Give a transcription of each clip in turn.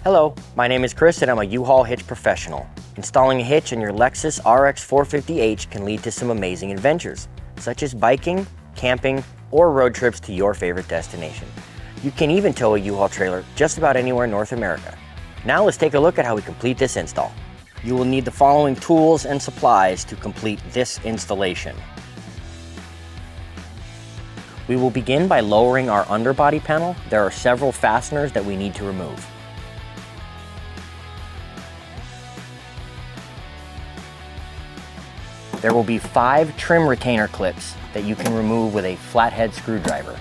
Hello, my name is Chris and I'm a U-Haul hitch professional. Installing a hitch in your Lexus RX450H can lead to some amazing adventures, such as biking, camping, or road trips to your favorite destination. You can even tow a U-Haul trailer just about anywhere in North America. Now let's take a look at how we complete this install. You will need the following tools and supplies to complete this installation. We will begin by lowering our underbody panel. There are several fasteners that we need to remove. There will be 5 trim retainer clips that you can remove with a flathead screwdriver.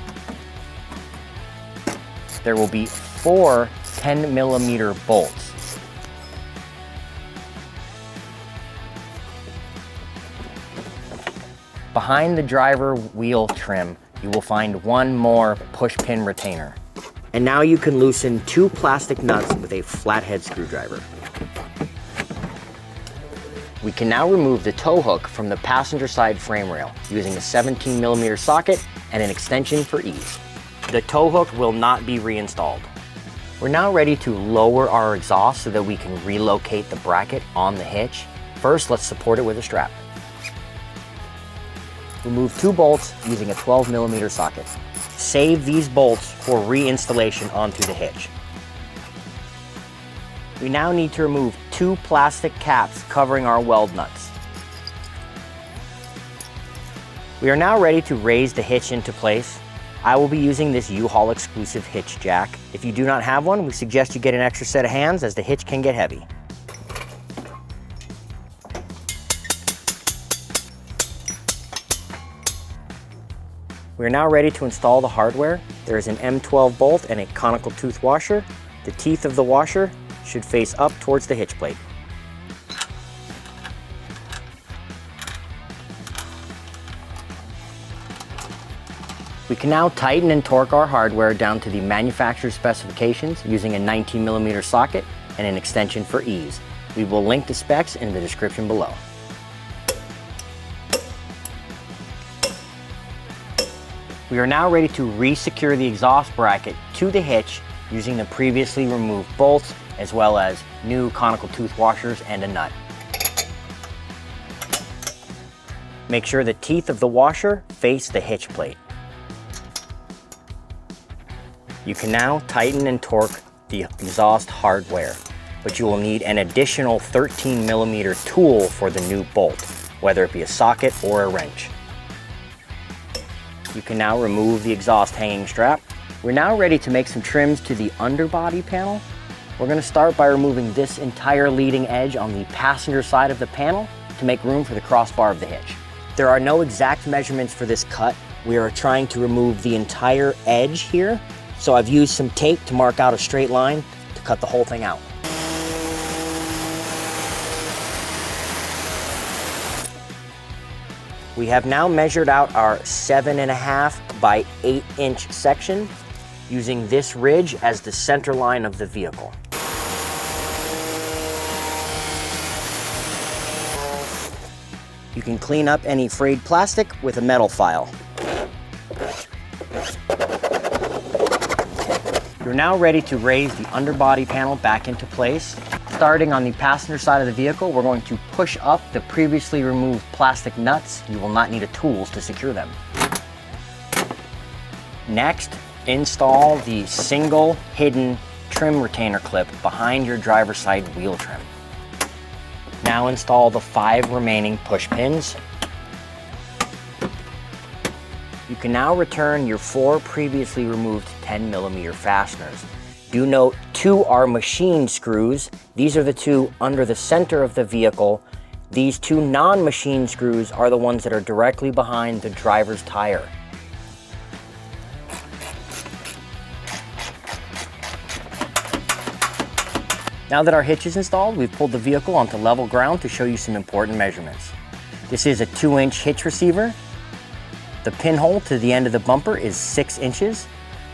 There will be 4 10mm bolts. Behind the driver wheel trim, you will find 1 more push pin retainer. And now you can loosen 2 plastic nuts with a flathead screwdriver. We can now remove the tow hook from the passenger side frame rail using a 17mm socket and an extension for ease. The tow hook will not be reinstalled. We're now ready to lower our exhaust so that we can relocate the bracket on the hitch. First, let's support it with a strap. Remove 2 bolts using a 12mm socket. Save these bolts for reinstallation onto the hitch. We now need to remove 2 plastic caps covering our weld nuts. We are now ready to raise the hitch into place. I will be using this U-Haul exclusive hitch jack. If you do not have one, we suggest you get an extra set of hands as the hitch can get heavy. We are now ready to install the hardware. There is an M12 bolt and a conical tooth washer. The teeth of the washer should face up towards the hitch plate. We can now tighten and torque our hardware down to the manufacturer's specifications using a 19mm socket and an extension for ease. We will link the specs in the description below. We are now ready to re-secure the exhaust bracket to the hitch using the previously removed bolts as well as new conical tooth washers and a nut. Make sure the teeth of the washer face the hitch plate. You can now tighten and torque the exhaust hardware, but you will need an additional 13mm tool for the new bolt, whether it be a socket or a wrench. You can now remove the exhaust hanging strap. We're now ready to make some trims to the underbody panel. We're going to start by removing this entire leading edge on the passenger side of the panel to make room for the crossbar of the hitch. There are no exact measurements for this cut. We are trying to remove the entire edge here, so I've used some tape to mark out a straight line to cut the whole thing out. We have now measured out our 7.5 by 8 inch section using this ridge as the center line of the vehicle. You can clean up any frayed plastic with a metal file. You're now ready to raise the underbody panel back into place. Starting on the passenger side of the vehicle, we're going to push up the previously removed plastic nuts. You will not need a tools to secure them. Next, install the single hidden trim retainer clip behind your driver's side wheel trim. Now install the 5 remaining push pins. You can now return your 4 previously removed 10mm fasteners. Do note 2 are machine screws. These are the 2 under the center of the vehicle. These 2 non-machine screws are the ones that are directly behind the driver's tire. Now that our hitch is installed, we've pulled the vehicle onto level ground to show you some important measurements. This is a 2-inch hitch receiver. The pinhole to the end of the bumper is 6 inches.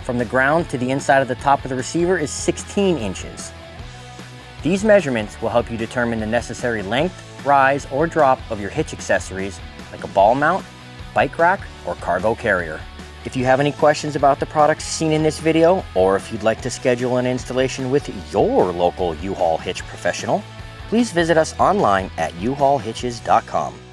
From the ground to the inside of the top of the receiver is 16 inches. These measurements will help you determine the necessary length, rise, or drop of your hitch accessories like a ball mount, bike rack, or cargo carrier. If you have any questions about the products seen in this video, or if you'd like to schedule an installation with your local U-Haul hitch professional, please visit us online at uhaulhitches.com.